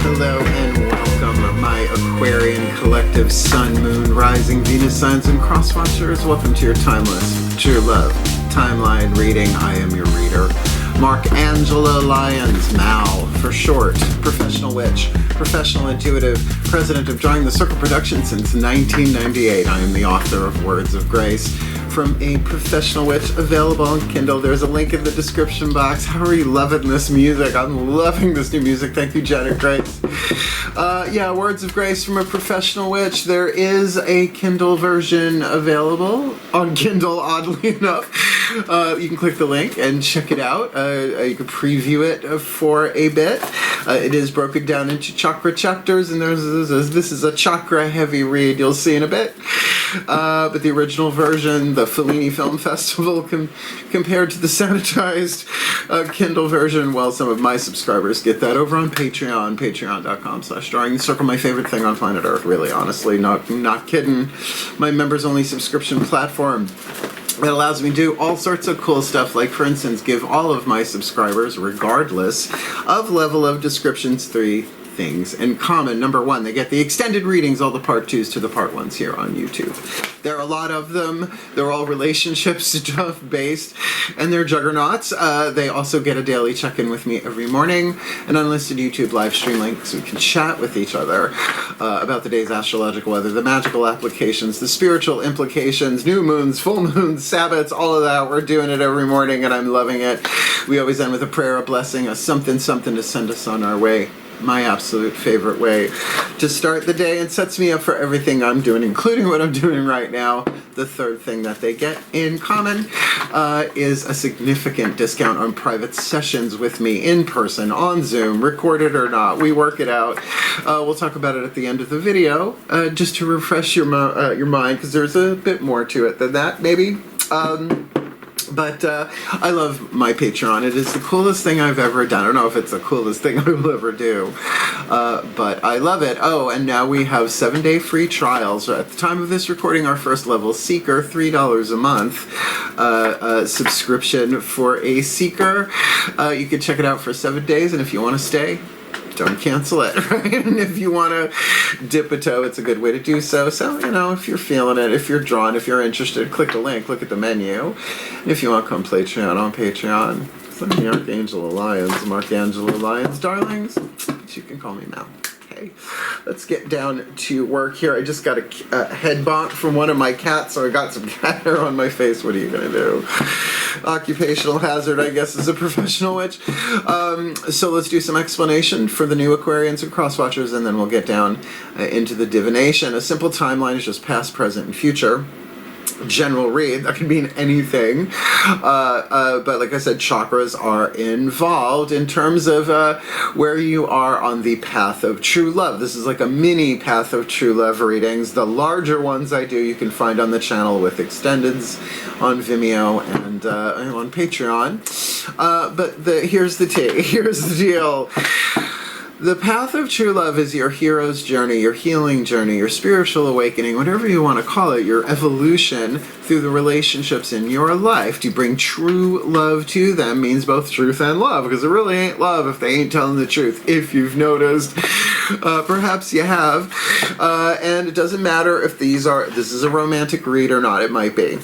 Hello and welcome, my Aquarian collective Sun, Moon, Rising, Venus signs, and cross-watchers. Welcome to your timeless True Love timeline reading. I am your reader, Mark Angela Lyons, Mal for short, professional witch, professional intuitive, president of Drawing the Circle Productions since 1998. I am the author of Words of Grace from a Professional Witch, available on Kindle. There's a link in the description box. How are you loving this music? I'm loving this new music. Thank you, Janet Grace. Yeah, Words of Grace from a Professional Witch. There is a Kindle version available on Kindle, oddly enough. You can click the link and check it out. You can preview it for a bit. It is broken down into chakra chapters, and this is a chakra heavy read. You'll see in a bit. But the original version, the Fellini Film Festival, compared to the sanitized Kindle version, well, some of my subscribers get that over on Patreon, patreon.com/Drawing the Circle, my favorite thing on planet Earth, really, honestly, not kidding. My members-only subscription platform. It allows me to do all sorts of cool stuff, like, for instance, give all of my subscribers, regardless of level of descriptions, 3 things in common. Number 1, they get the extended readings, all the part 2s to the part 1s here on YouTube. There are a lot of them. They're all relationship stuff based, and they're juggernauts. They also get a daily check-in with me every morning, an unlisted YouTube live stream link so we can chat with each other about the day's astrological weather, the magical applications, the spiritual implications, new moons, full moons, Sabbats, all of that. We're doing it every morning, and I'm loving it. We always end with a prayer, a blessing, a something to send us on our way. My absolute favorite way to start the day, and sets me up for everything I'm doing, including what I'm doing right now. The third thing that they get in common is a significant discount on private sessions with me in person, on Zoom, recorded or not. We work it out. We'll talk about it at the end of the video, just to refresh your mind, because there's a bit more to it than that, maybe. But I love my Patreon. It is the coolest thing I've ever done. I don't know if it's the coolest thing I will ever do, but I love it. Oh, and now we have 7-day free trials. At the time of this recording, our first level Seeker, $3 a month subscription for a Seeker. You can check it out for 7 days, and if you want to stay, don't cancel it, right? And if you want to dip a toe, it's a good way to do so. So, you know, if you're feeling it, if you're drawn, if you're interested, click the link, look at the menu. And if you want to come play on Patreon, some Archangel Alliance, Mark Angela Alliance, darlings, but you can call me Mal. Okay, let's get down to work here. I just got a head bonk from one of my cats, so I got some cat hair on my face. What are you going to do? Occupational hazard, I guess, as a professional witch. So let's do some explanation for the new Aquarians and crosswatchers, and then we'll get down into the divination. A simple timeline is just past, present, and future. General read, that can mean anything, but like I said, chakras are involved in terms of where you are on the path of true love. This is like a mini path of true love readings. The larger ones I do, you can find on the channel with extendeds on Vimeo and on Patreon. But here's the tea. Here's the deal. The path of true love is your hero's journey, your healing journey, your spiritual awakening, whatever you want to call it, your evolution through the relationships in your life. To bring true love to them means both truth and love, because it really ain't love if they ain't telling the truth, if you've noticed. Perhaps you have. And it doesn't matter if this is a romantic read or not. It might be.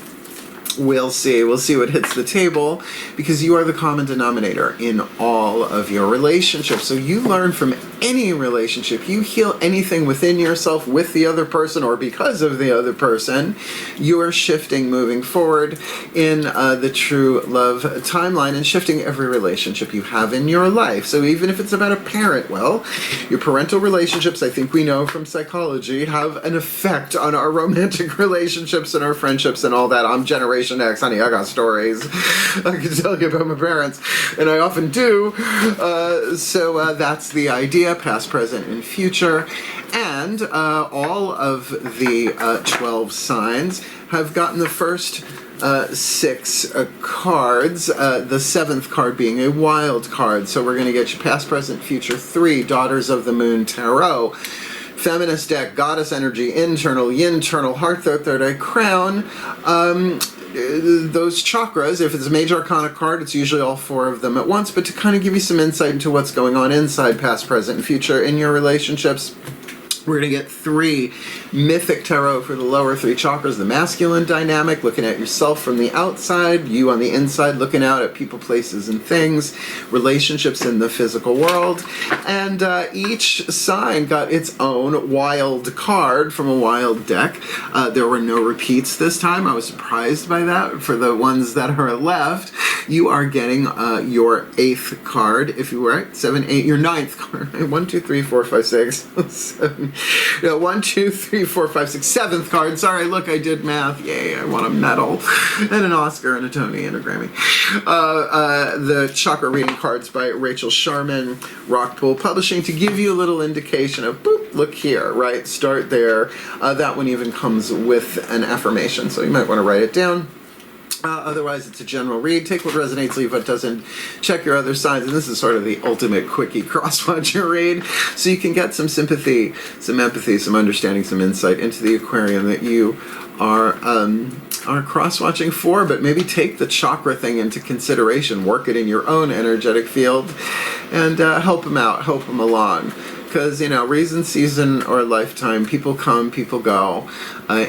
We'll see. We'll see what hits the table, because you are the common denominator in all of your relationships. So you learn from any relationship. You heal anything within yourself with the other person or because of the other person. You are shifting, moving forward in the true love timeline, and shifting every relationship you have in your life. So even if it's about a parent, well, your parental relationships, I think we know from psychology, have an effect on our romantic relationships and our friendships and all that. I'm Generation X, honey, I got stories I can tell you about my parents, and I often do. So that's the idea, past, present, and future. And all of the 12 signs have gotten the first 6 cards, the 7th card being a wild card. So we're going to get you past, present, future 3, Daughters of the Moon Tarot. Feminist deck, goddess energy, internal, yin-ternal, heart, third eye, crown. those chakras. If it's a major arcana card, it's usually all 4 of them at once, but to kind of give you some insight into what's going on inside, past, present, and future in your relationships. We're going to get 3 mythic tarot for the lower 3 chakras. The masculine dynamic, looking at yourself from the outside, you on the inside looking out at people, places, and things, relationships in the physical world. And each sign got its own wild card from a wild deck. There were no repeats this time. I was surprised by that. For the ones that are left, you are getting your 8th card, if you were right, 7, 8, your 9th card. 1, 2, 3, 4, 5, 6, 7. 1, 2, 3, 4, 5, 6, 7th card. Sorry, look, I did math. Yay, I want a medal and an Oscar and a Tony and a Grammy. The chakra reading cards by Rachel Sharman, Rockpool Publishing, to give you a little indication of, boop, look here, right? Start there. That one even comes with an affirmation, so you might want to write it down. Otherwise, it's a general read. Take what resonates, leave what doesn't. Check your other signs. And this is sort of the ultimate quickie cross-watcher read. So you can get some sympathy, some empathy, some understanding, some insight into the Aquarian that you are cross-watching for. But maybe take the chakra thing into consideration. Work it in your own energetic field. And help them out. Help them along. Because, you know, reason, season, or lifetime, people come, people go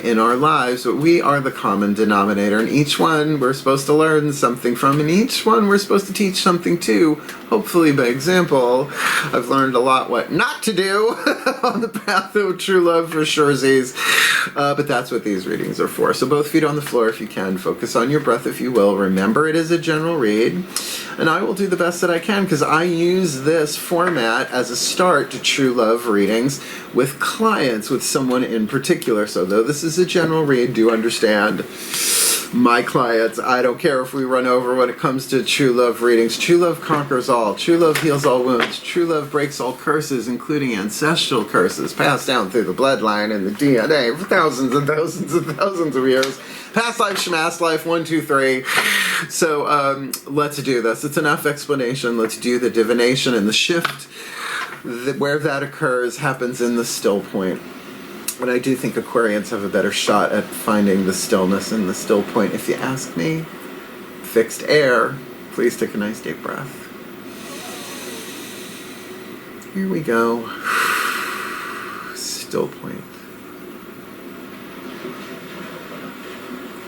in our lives, but we are the common denominator, and each one we're supposed to learn something from, and each one we're supposed to teach something to, hopefully by example. I've learned a lot what not to do on the path of true love for surezies, but that's what these readings are for. So both feet on the floor if you can, focus on your breath if you will, remember it is a general read, and I will do the best that I can because I use this format as a start to true love readings with clients, with someone in particular. So though this is a general read, do understand my clients. I don't care if we run over when it comes to true love readings. True love conquers all. True love heals all wounds. True love breaks all curses, including ancestral curses passed down through the bloodline and the DNA for thousands and thousands and thousands of years. Past life, shmast life, 1, 2, 3. So let's do this. It's enough explanation. Let's do the divination, and the shift where that occurs happens in the still point. But I do think Aquarians have a better shot at finding the stillness in the still point. If you ask me, fixed air, please take a nice deep breath. Here we go. Still point.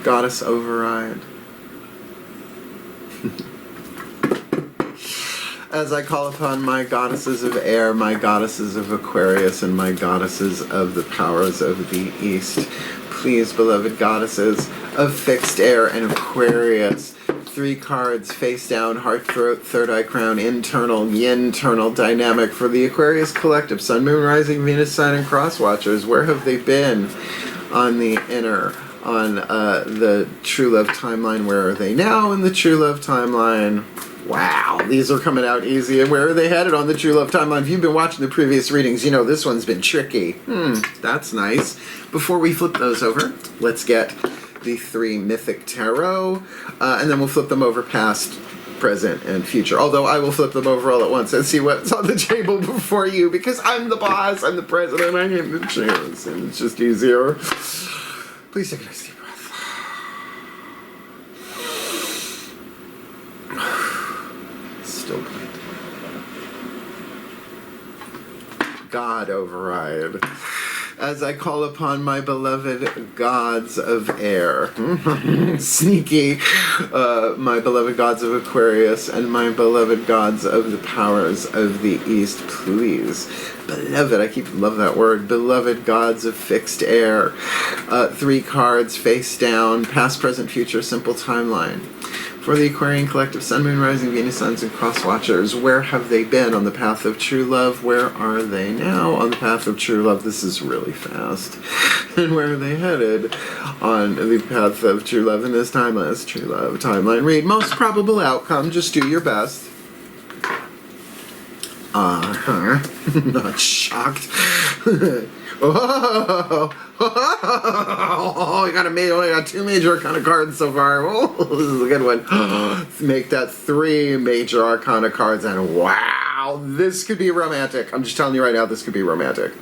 Goddess override. As I call upon my goddesses of air, my goddesses of Aquarius, and my goddesses of the powers of the East, please, beloved goddesses of fixed air and Aquarius, 3 cards, face down, heart, throat, third eye crown, internal, yin-ternal dynamic for the Aquarius collective, Sun, Moon, Rising, Venus, Sign, and Cross Watchers. Where have they been on the inner, on the True Love timeline? Where are they now in the True Love timeline? Wow, these are coming out easy. And where are they headed on the True Love timeline? If you've been watching the previous readings, you know this one's been tricky. That's nice. Before we flip those over, let's get the 3 mythic tarot, and then we'll flip them over past, present, and future. Although I will flip them over all at once and see what's on the table before you, because I'm the boss, I'm the president, I get the chance, and it's just easier. Please take a nice deep breath. Still point. God override. As I call upon my beloved gods of air. Sneaky. My beloved gods of Aquarius and my beloved gods of the powers of the East, please. Beloved, I love that word. Beloved gods of fixed air. 3 cards, face down, past, present, future, simple timeline. For the Aquarian collective, Sun, Moon, Rising, Venus, Suns, and Cross Watchers, where have they been on the path of true love? Where are they now on the path of true love? This is really fast. And where are they headed on the path of true love in this timeless True Love timeline read? Most probable outcome, just do your best. Not shocked. Oh, we only got 2 major arcana cards so far. Oh, this is a good one. Make that 3 major arcana cards, and wow, this could be romantic. I'm just telling you right now, this could be romantic.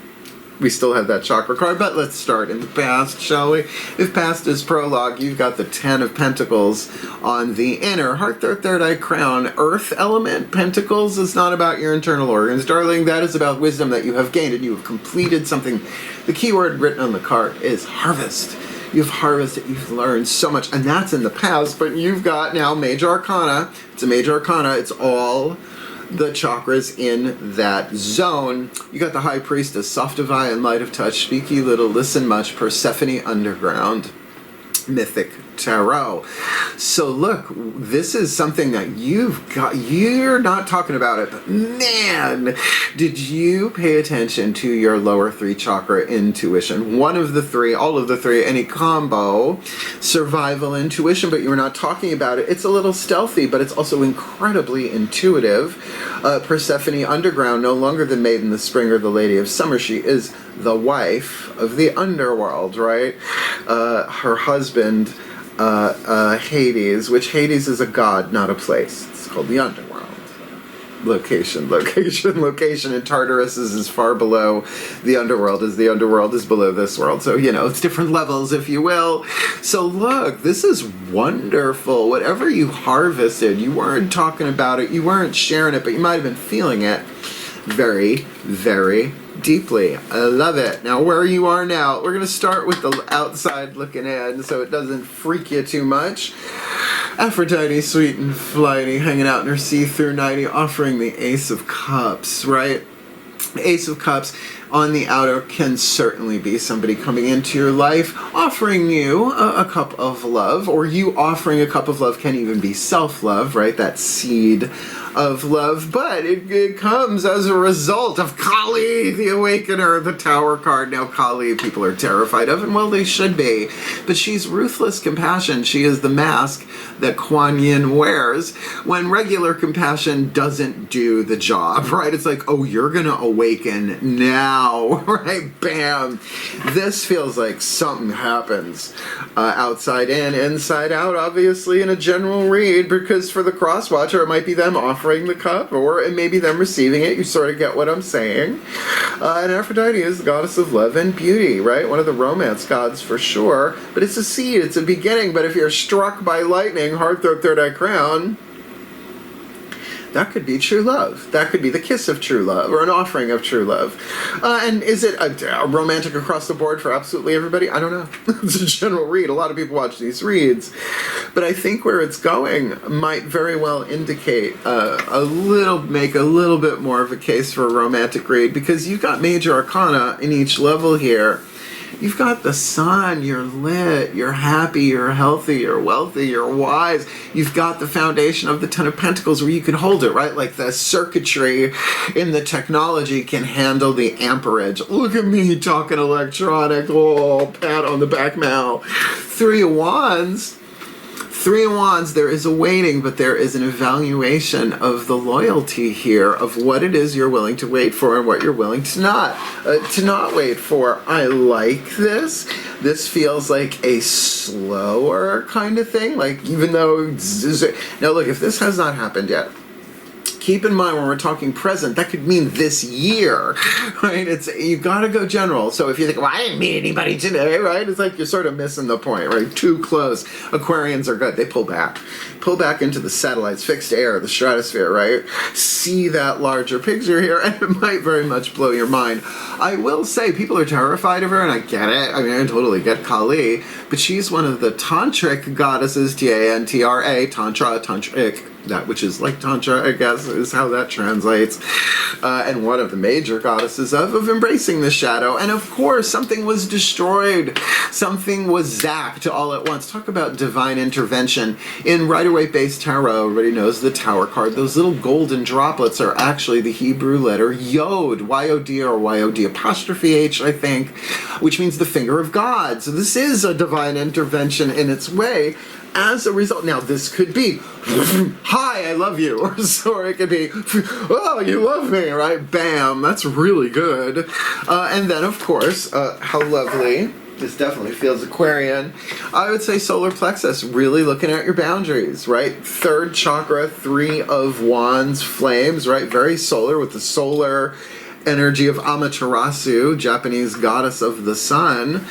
we still have that chakra card, but let's start in the past, shall we? If past is prologue, you've got the 10 of Pentacles on the inner heart, third eye crown, earth element. Pentacles is not about your internal organs, darling. That is about wisdom that you have gained and you have completed something. The key word written on the card is harvest. You've harvested, you've learned so much, and that's in the past, but you've got now major arcana. It's a major arcana. It's all the chakras in that zone. You got the High Priestess, soft divine, light of touch, speak ye little, listen much, Persephone underground, mythic tarot. So look, this is something that you've got, you're not talking about it, but man, did you pay attention to your lower 3 chakra intuition? One of the 3, all of the 3, any combo, survival intuition, but you're not talking about it. It's a little stealthy, but it's also incredibly intuitive. Persephone underground, no longer the maiden, the spring, or the lady of summer. She is the wife of the underworld, right? Her husband, Hades, which Hades is a god, not a place. It's called the underworld. Location, and Tartarus is as far below the underworld as the underworld is below this world. So, you know, it's different levels, if you will. So look, this is wonderful. Whatever you harvested, you weren't talking about it, you weren't sharing it, but you might have been feeling it very, very deeply. I love it. Now, where you are now, we're going to start with the outside looking in so it doesn't freak you too much. Aphrodite, sweet and flighty, hanging out in her see-through nightie, offering the Ace of Cups, right? Ace of Cups on the outer can certainly be somebody coming into your life offering you a cup of love, or you offering a cup of love can even be self-love, right? That seed of love, but it comes as a result of Kali, the Awakener, the Tower card. Now, Kali, people are terrified of, and well, they should be, but she's ruthless compassion. She is the mask that Kuan Yin wears when regular compassion doesn't do the job, right? It's like, oh, you're gonna awaken now, right? Bam. This feels like something happens outside in, inside out, obviously, in a general read, because for the cross-watcher, it might be them offering the cup, or it may be them receiving it. You sort of get what I'm saying. And Aphrodite is the goddess of love and beauty, right? One of the romance gods for sure, but it's a seed, it's a beginning. But if you're struck by lightning, heart, third eye crown, that could be true love. That could be the kiss of true love, or an offering of true love. And is it a romantic across the board for absolutely everybody? I don't know. It's a general read. A lot of people watch these reads. But I think where it's going might very well indicate make a little bit more of a case for a romantic read, because you've got major arcana in each level here. You've got the sun, you're lit, you're happy, you're healthy, you're wealthy, you're wise. You've got the foundation of the Ten of Pentacles where you can hold it, right? Like the circuitry in the technology can handle the amperage. Look at me talking electronic. Oh, pat on the back now. 3 of Wands. 3 of Wands, there is a waiting, but there is an evaluation of the loyalty here, of what it is you're willing to wait for and what you're willing to not wait for. I like this. This feels like a slower kind of thing, like even though... Now look, if this has not happened yet, keep in mind when we're talking present, that could mean this year, right? You gotta go general. So if you think, well, I didn't meet anybody today, right? It's like you're sort of missing the point, right? Too close. Aquarians are good. They pull back. Pull back into the satellites, fixed air, the stratosphere, right? See that larger picture here, and it might very much blow your mind. I will say people are terrified of her, and I get it. I mean, I totally get Kali, but she's one of the tantric goddesses, Tantra, tantric, that which is like Tantra, I guess, is how that translates. And one of the major goddesses of embracing the shadow. And of course, something was destroyed. Something was zapped all at once. Talk about divine intervention. In Rider-Waite-based tarot, everybody knows the Tower card. Those little golden droplets are actually the Hebrew letter Yod, Y-O-D or Y-O-D apostrophe H, I think, which means the finger of God. So this is a divine intervention in its way. As a result, now this could be, hi, I love you, or it could be, oh, you love me, right? Bam, that's really good. And then, of course, how lovely. This definitely feels Aquarian. I would say solar plexus, really looking at your boundaries, right? 3rd chakra, 3 of Wands, flames, right? Very solar with the solar energy of Amaterasu, Japanese goddess of the sun,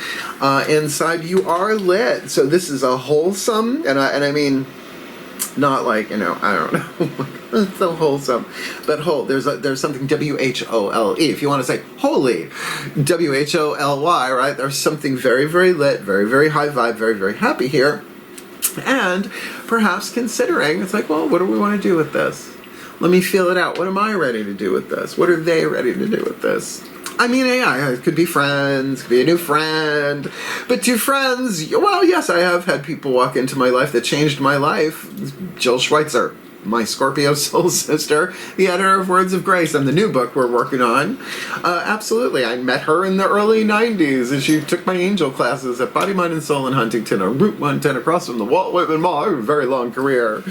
inside you are lit. So this is a wholesome, and I mean, not like, you know, I don't know, it's so wholesome, but there's something W-H-O-L-E. If you want to say holy, W-H-O-L-Y, right? There's something very, very lit, very, very high vibe, very, very happy here. And perhaps considering, it's like, well, what do we want to do with this? Let me feel it out. What am I ready to do with this? What are they ready to do with this? I mean, AI, it could be friends, could be a new friend, but to friends, well, yes, I have had people walk into my life that changed my life. Jill Schweitzer, my Scorpio soul sister, the editor of Words of Grace, and the new book we're working on. Absolutely, I met her in the early 90s, and she took my angel classes at Body, Mind, and Soul in Huntington on Route 110 across from the Walt Whitman Mall. I have a very long career.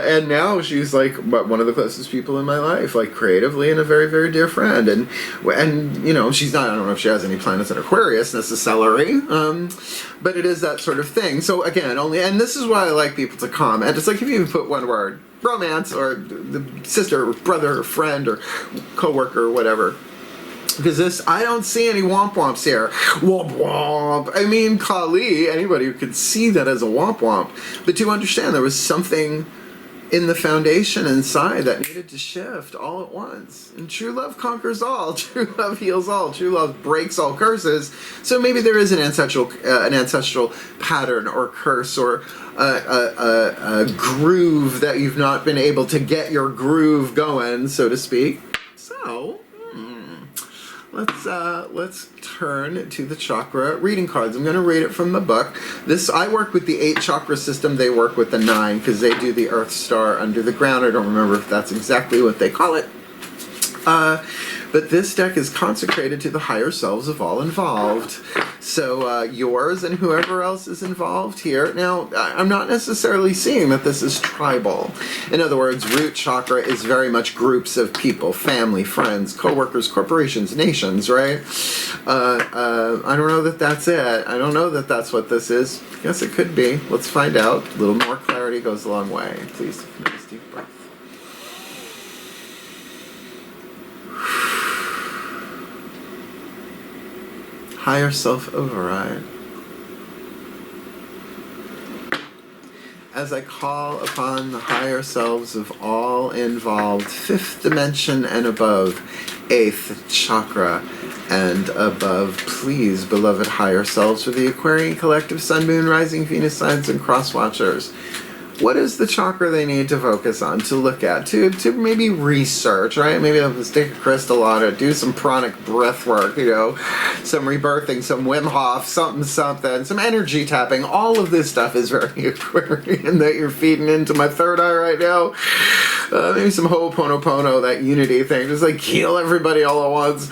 And now she's like one of the closest people in my life, like creatively, and a very, very dear friend. And you know, she's not, I don't know if she has any planets in Aquarius necessarily, but it is that sort of thing. So again, and this is why I like people to comment. It's like if you put one word, romance, or the sister or brother or friend or coworker or whatever, because this, I don't see any womp womps here. Womp womp. I mean, Kali, anybody who could see that as a womp womp, but to understand there was something in the foundation inside that needed to shift all at once. And true love conquers all. True love heals all. True love breaks all curses. So maybe there is an ancestral pattern or curse or a groove that you've not been able to get your groove going, so to speak. So let's turn to the chakra reading cards. I'm going to read it from the book. I work with the 8 chakra system. They work with the 9 because they do the Earth Star under the ground. I don't remember if that's exactly what they call it. But this deck is consecrated to the higher selves of all involved. So yours and whoever else is involved here. Now, I'm not necessarily seeing that this is tribal. In other words, root chakra is very much groups of people, family, friends, co-workers, corporations, nations, right? I don't know that that's it. I don't know that that's what this is. Yes, it could be. Let's find out. A little more clarity goes a long way. Please take a nice deep breath. Higher self override. As I call upon the higher selves of all involved, 5th dimension and above, 8th chakra and above, please, beloved higher selves for the Aquarian collective, Sun, Moon, Rising, Venus signs, and cross watchers. What is the chakra they need to focus on, to look at, to maybe research, right? Maybe they'll just take a crystal on it, do some pranic breath work, you know, some rebirthing, some Wim Hof, something, some energy tapping. All of this stuff is very Aquarian that you're feeding into my third eye right now. Maybe some Ho'oponopono, that unity thing, just like heal everybody all at once.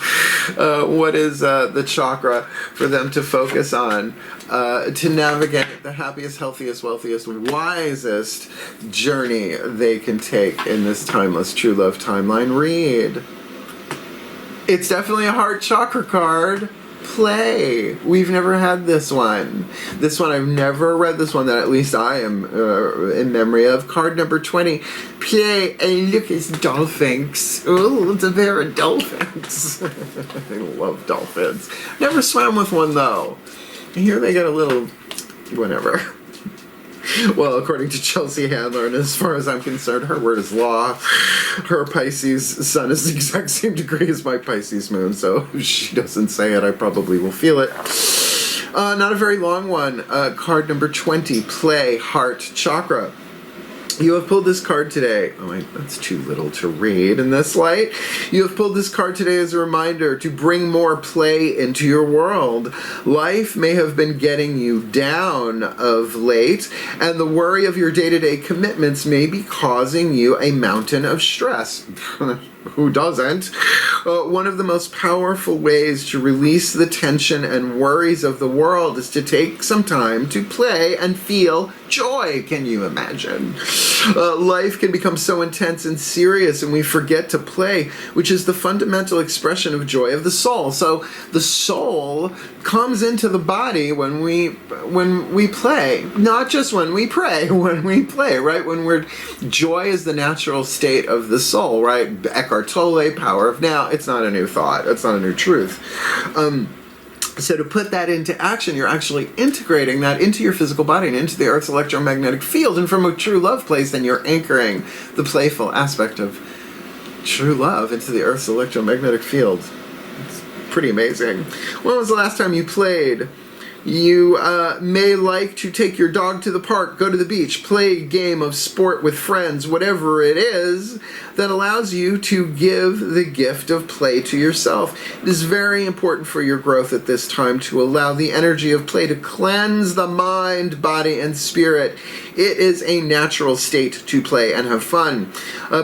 What is the chakra for them to focus on? To navigate the happiest, healthiest, wealthiest, wisest journey they can take in this timeless true love timeline read. It's definitely a heart chakra card. Play. We've never had this one. This one, I've never read this one that at least I am in memory of. Card number 20. Play. And look, it's dolphins. Oh, it's a pair of dolphins. I love dolphins. Never swam with one though. Here they get a little, whatever. Well, according to Chelsea Handler, and as far as I'm concerned, her word is law. Her Pisces sun is the exact same degree as my Pisces moon, so if she doesn't say it, I probably will feel it. Not a very long one. Card number 20, play, heart chakra. You have pulled this card today. Oh wait, that's too little to read in this light. You have pulled this card today as a reminder to bring more play into your world. Life may have been getting you down of late, and the worry of your day-to-day commitments may be causing you a mountain of stress. Who doesn't? One of the most powerful ways to release the tension and worries of the world is to take some time to play and feel joy. Can you imagine? Life can become so intense and serious and we forget to play, which is the fundamental expression of joy of the soul. So the soul comes into the body when we play, not just when we pray, when we play, right? Joy is the natural state of the soul, right? Eckhart Tolle, Power of Now. It's not a new thought. It's not a new truth. So to put that into action, you're actually integrating that into your physical body and into the Earth's electromagnetic field. And from a true love place, then you're anchoring the playful aspect of true love into the Earth's electromagnetic field. It's pretty amazing. When was the last time you played? You may like to take your dog to the park, go to the beach, play a game of sport with friends, whatever it is that allows you to give the gift of play to yourself. It is very important for your growth at this time to allow the energy of play to cleanse the mind, body, and spirit. It is a natural state to play and have fun.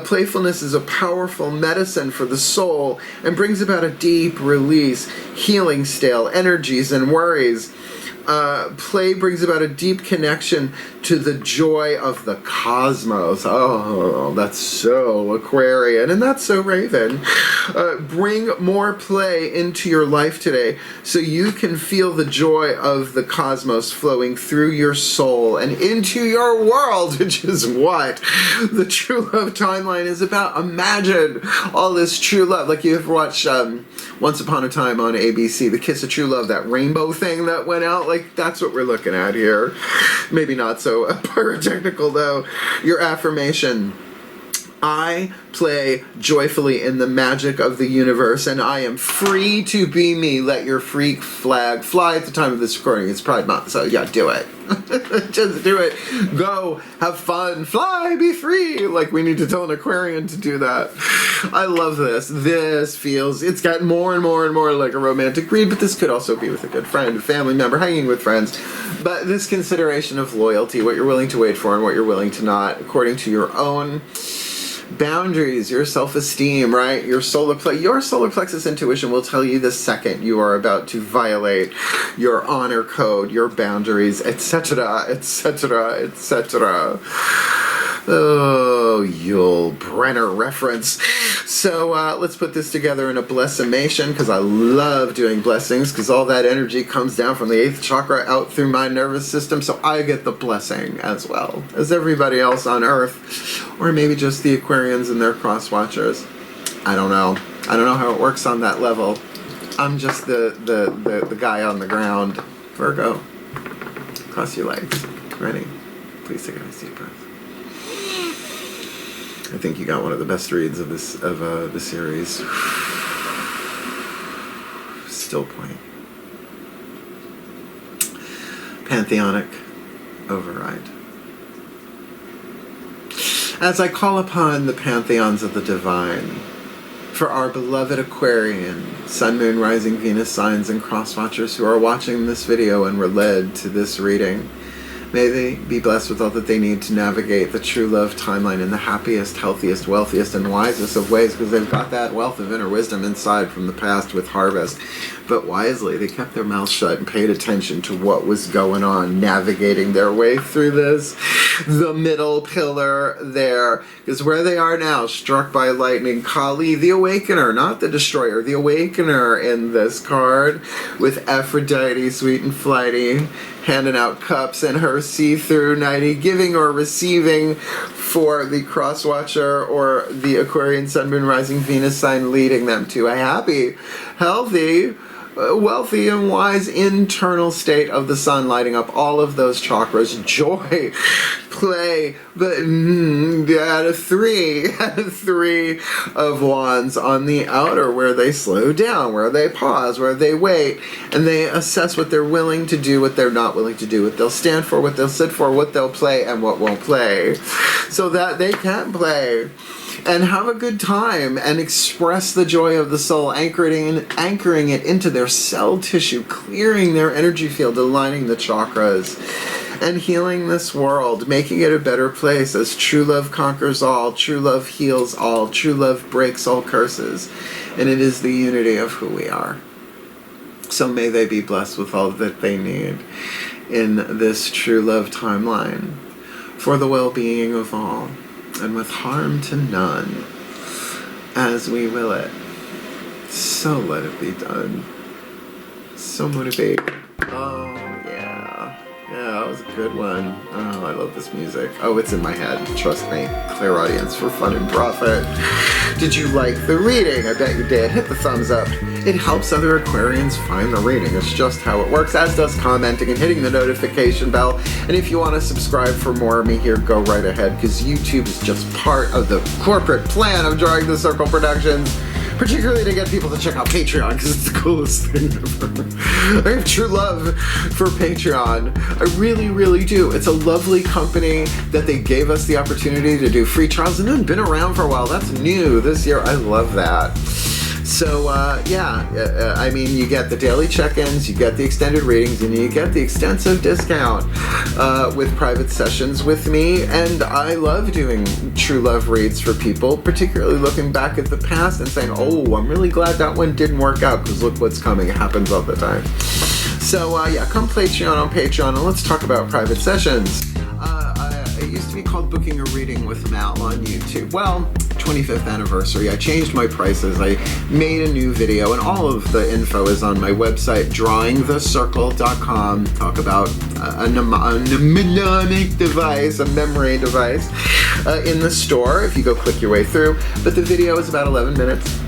Playfulness is a powerful medicine for the soul and brings about a deep release, healing stale energies and worries. Play brings about a deep connection to the joy of the cosmos. Oh, that's so Aquarian, and that's so Raven. Bring more play into your life today so you can feel the joy of the cosmos flowing through your soul and into your world, which is what the True Love timeline is about. Imagine all this true love. Like, you ever watched Once Upon a Time on ABC, The Kiss of True Love, that rainbow thing that went out? Like, that's what we're looking at here. Maybe not so pyrotechnical, though. Your affirmation: I play joyfully in the magic of the universe, and I am free to be me. Let your freak flag fly. At the time of this recording, it's Pride Month, so yeah, do it. Just do it. Go, have fun, fly, be free. Like, we need to tell an Aquarian to do that. I love this. This feels, it's gotten more and more and more like a romantic read, but this could also be with a good friend, a family member, hanging with friends. But this consideration of loyalty, what you're willing to wait for and what you're willing to not, according to your own boundaries, your self-esteem, right? Your solar plexus intuition will tell you the second you are about to violate your honor code, your boundaries, etc., etc., etc. Oh, Yul Brenner reference. So let's put this together in a blessimation, because I love doing blessings, because all that energy comes down from the 8th chakra out through my nervous system, so I get the blessing as well as everybody else on Earth, or maybe just the Aquarians and their cross-watchers. I don't know. I don't know how it works on that level. I'm just the guy on the ground. Virgo, cross your legs. Ready? Please take a nice deep breath. I think you got one of the best reads of this the series. Still point. Pantheonic override. As I call upon the pantheons of the divine, for our beloved Aquarian, Sun, Moon, Rising, Venus signs and cross-watchers who are watching this video and were led to this reading, may they be blessed with all that they need to navigate the true love timeline in the happiest, healthiest, wealthiest, and wisest of ways, because they've got that wealth of inner wisdom inside from the past with harvest. But wisely, they kept their mouths shut and paid attention to what was going on, navigating their way through this. The middle pillar there is where they are now, struck by lightning. Kali, the awakener, not the destroyer, the awakener in this card, with Aphrodite, sweet and flighty, handing out cups and her see-through nighty, giving or receiving for the cross-watcher or the Aquarian Sun, Moon, Rising, Venus sign, leading them to a happy, healthy, wealthy, and wise internal state of the sun, lighting up all of those chakras. Joy, play, but out of three of wands on the outer, where they slow down, where they pause, where they wait, and they assess what they're willing to do, what they're not willing to do, what they'll stand for, what they'll sit for, what they'll play, and what won't play, so that they can play and have a good time and express the joy of the soul, anchoring it into their cell tissue, clearing their energy field, aligning the chakras, and healing this world, making it a better place, as true love conquers all, true love heals all, true love breaks all curses, and it is the unity of who we are. So may they be blessed with all that they need in this true love timeline for the well-being of all, and with harm to none, as we will it. So let it be done. So motivate. Oh, yeah. Yeah, that was a good one. Oh, I love this music. Oh, it's in my head. Trust me. Clairaudience for fun and profit. Did you like the reading? I bet you did. Hit the thumbs up. It helps other Aquarians find the reading. It's just how it works, as does commenting and hitting the notification bell. And if you want to subscribe for more of me here, go right ahead, because YouTube is just part of the corporate plan of Drawing the Circle Productions. Particularly to get people to check out Patreon, because it's the coolest thing ever. I have true love for Patreon. I really, really do. It's a lovely company that they gave us the opportunity to do free trials, and then been around for a while. That's new this year. I love that. So, I mean, you get the daily check-ins, you get the extended readings, and you get the extensive discount with private sessions with me. And I love doing true love reads for people, particularly looking back at the past and saying, oh, I'm really glad that one didn't work out, because look what's coming. It happens all the time. So, come Patreon on Patreon, and let's talk about private sessions. It used to be called Booking a Reading with Mal on YouTube. Well, 25th anniversary, I changed my prices. I made a new video, and all of the info is on my website, drawingthecircle.com. Talk about a mnemonic device, a memory device, in the store if you go click your way through. But the video is about 11 minutes.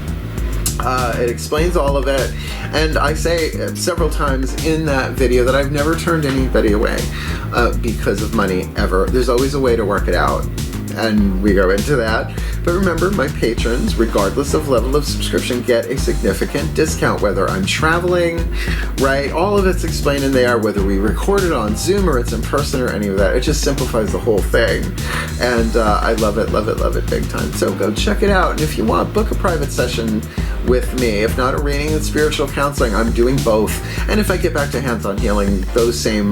It explains all of it, and I say several times in that video that I've never turned anybody away because of money, ever. There's always a way to work it out, and we go into that. But remember, my patrons, regardless of level of subscription, get a significant discount, whether I'm traveling, right? All of it's explained in there, whether we record it on Zoom or it's in person or any of that. It just simplifies the whole thing. And I love it, love it, love it big time. So go check it out. And if you want, book a private session with me. If not a reading and spiritual counseling, I'm doing both. And if I get back to hands-on healing, those same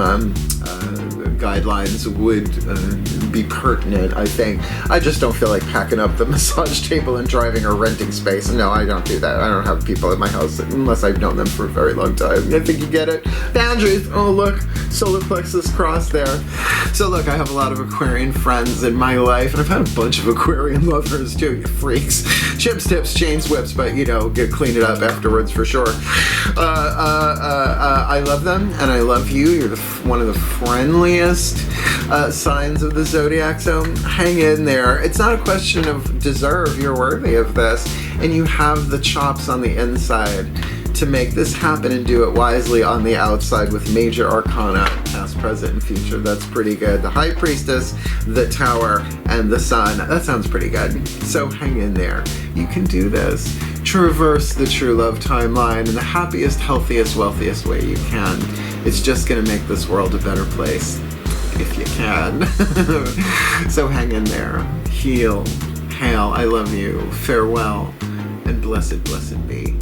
guidelines would be pertinent, I think. I just don't feel like packing up the massage table and driving or renting space. No, I don't do that. I don't have people at my house unless I've known them for a very long time. I think you get it. Boundaries. Oh, look. Solar plexus cross there. So look, I have a lot of Aquarian friends in my life, and I've had a bunch of Aquarian lovers too, you freaks. Chips, tips, chains, whips, but clean it up afterwards for sure. I love them, and I love you. You're one of the friendliest signs of the zodiac, so hang in there. It's not a question of deserve. You're worthy of this, and you have the chops on the inside to make this happen and do it wisely on the outside with major arcana, past, present, and future. That's pretty good. The High Priestess, the Tower, and the Sun. That sounds pretty good. So hang in there. You can do this. Traverse the true love timeline in the happiest, healthiest, wealthiest way you can. It's just going to make this world a better place, if you can. So hang in there. Heal. Hail. I love you. Farewell. And blessed, blessed be.